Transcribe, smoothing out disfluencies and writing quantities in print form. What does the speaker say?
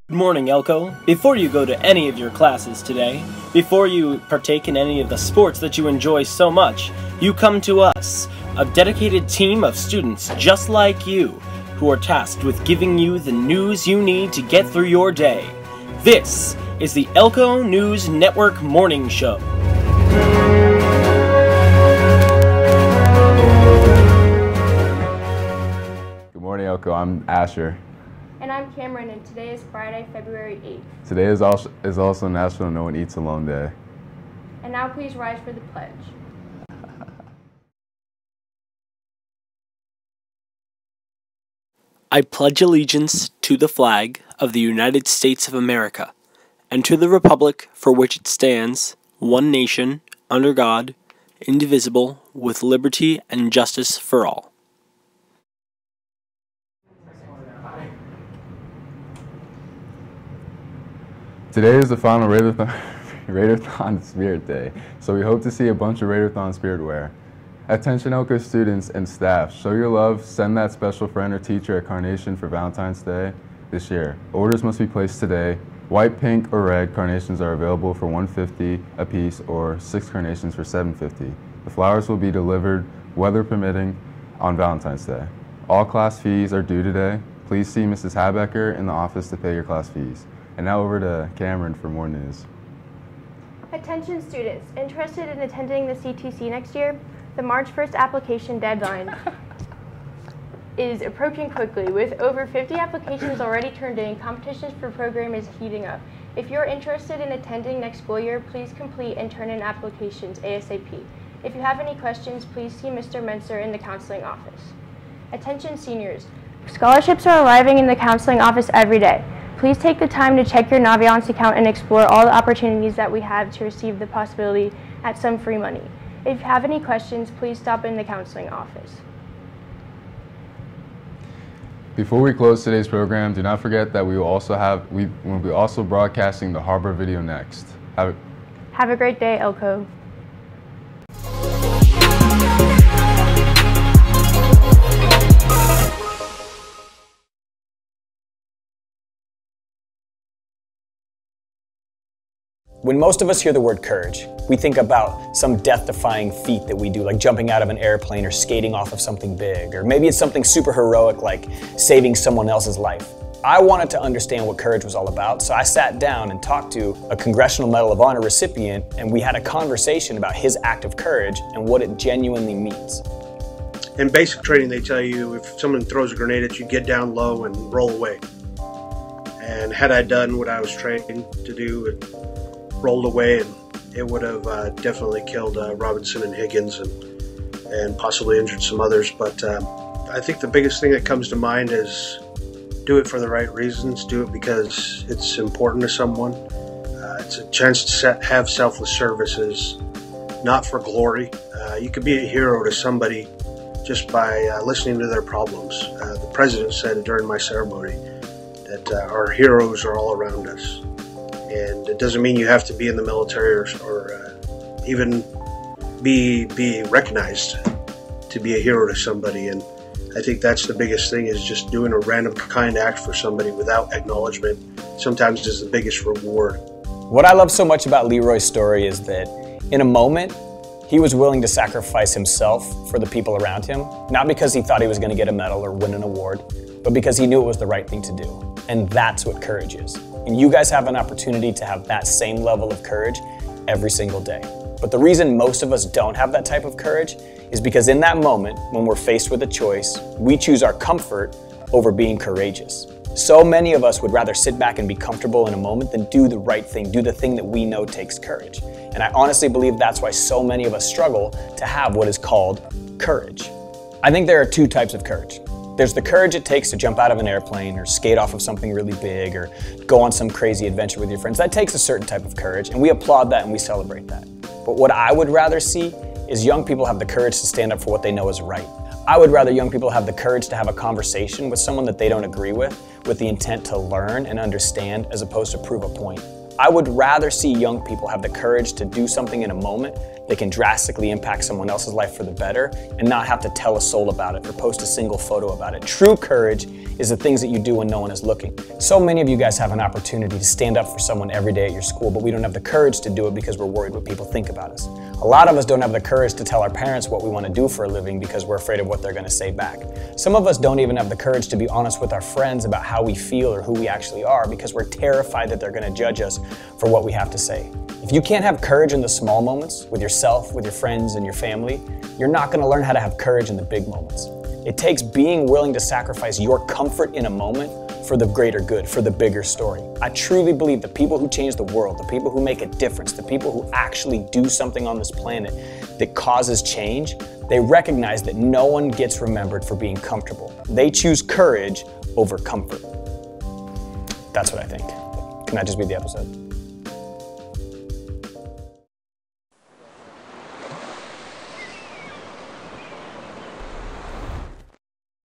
Good morning, ELCO. Before you go to any of your classes today, before you partake in any of the sports that you enjoy so much, you come to us, a dedicated team of students just like you, who are tasked with giving you the news you need to get through your day. This is the ELCO News Network Morning Show. Good morning, ELCO. I'm Asher. And I'm Cameron, and today is Friday, February 8th. Today is also National No One Eats Alone Day. And now please rise for the pledge. I pledge allegiance to the flag of the United States of America, and to the republic for which it stands, one nation, under God, indivisible, with liberty and justice for all. Today is the final Raiderthon Spirit Day, so we hope to see a bunch of Raiderthon spirit wear. Attention ELCO students and staff, show your love, send that special friend or teacher a carnation for Valentine's Day this year. Orders must be placed today. White, pink, or red carnations are available for $150 a piece or 6 carnations for $750. The flowers will be delivered, weather permitting, on Valentine's Day. All class fees are due today. Please see Mrs. Habecker in the office to pay your class fees. And now over to Cameron for more news. Attention students interested in attending the CTC next year, the March 1st application deadline is approaching quickly. With over 50 applications already turned in, competitions for program is heating up. If you're interested in attending next school year, please complete and turn in applications ASAP. If you have any questions, please see Mr. Menser in the counseling office. Attention seniors, scholarships are arriving in the counseling office every day. Please take the time to check your Naviance account and explore all the opportunities that we have to receive the possibility at some free money. If you have any questions, please stop in the counseling office. Before we close today's program, do not forget that we will be also broadcasting the Harbor video next. Have a great day, ELCO. When most of us hear the word courage, we think about some death-defying feat that we do, like jumping out of an airplane or skating off of something big, or maybe it's something super heroic like saving someone else's life. I wanted to understand what courage was all about, so I sat down and talked to a Congressional Medal of Honor recipient, and we had a conversation about his act of courage and what it genuinely means. In basic training, they tell you if someone throws a grenade at you, get down low and roll away. And had I done what I was trained to do, it rolled away, and it would have definitely killed Robinson and Higgins and possibly injured some others. But I think the biggest thing that comes to mind is do it for the right reasons. Do it because it's important to someone. It's a chance to have selfless services, not for glory. You could be a hero to somebody just by listening to their problems. The president said during my ceremony that our heroes are all around us. And it doesn't mean you have to be in the military or even be recognized to be a hero to somebody. And I think that's the biggest thing, is just doing a random kind act for somebody without acknowledgement sometimes is the biggest reward. What I love so much about Leroy's story is that in a moment, he was willing to sacrifice himself for the people around him, not because he thought he was going to get a medal or win an award, but because he knew it was the right thing to do. And that's what courage is. And you guys have an opportunity to have that same level of courage every single day. But the reason most of us don't have that type of courage is because in that moment, when we're faced with a choice, we choose our comfort over being courageous. So many of us would rather sit back and be comfortable in a moment than do the right thing, do the thing that we know takes courage. And I honestly believe that's why so many of us struggle to have what is called courage. I think there are 2 types of courage. There's the courage it takes to jump out of an airplane or skate off of something really big or go on some crazy adventure with your friends. That takes a certain type of courage, and we applaud that and we celebrate that. But what I would rather see is young people have the courage to stand up for what they know is right. I would rather young people have the courage to have a conversation with someone that they don't agree with the intent to learn and understand as opposed to prove a point. I would rather see young people have the courage to do something in a moment, they can drastically impact someone else's life for the better and not have to tell a soul about it or post a single photo about it. True courage is the things that you do when no one is looking. So many of you guys have an opportunity to stand up for someone every day at your school, but we don't have the courage to do it because we're worried what people think about us. A lot of us don't have the courage to tell our parents what we want to do for a living because we're afraid of what they're going to say back. Some of us don't even have the courage to be honest with our friends about how we feel or who we actually are because we're terrified that they're going to judge us for what we have to say. If you can't have courage in the small moments with yourself, with your friends, and your family, you're not going to learn how to have courage in the big moments. It takes being willing to sacrifice your comfort in a moment for the greater good, for the bigger story. I truly believe the people who change the world, the people who make a difference, the people who actually do something on this planet that causes change, they recognize that no one gets remembered for being comfortable. They choose courage over comfort. That's what I think. Can that just be the episode?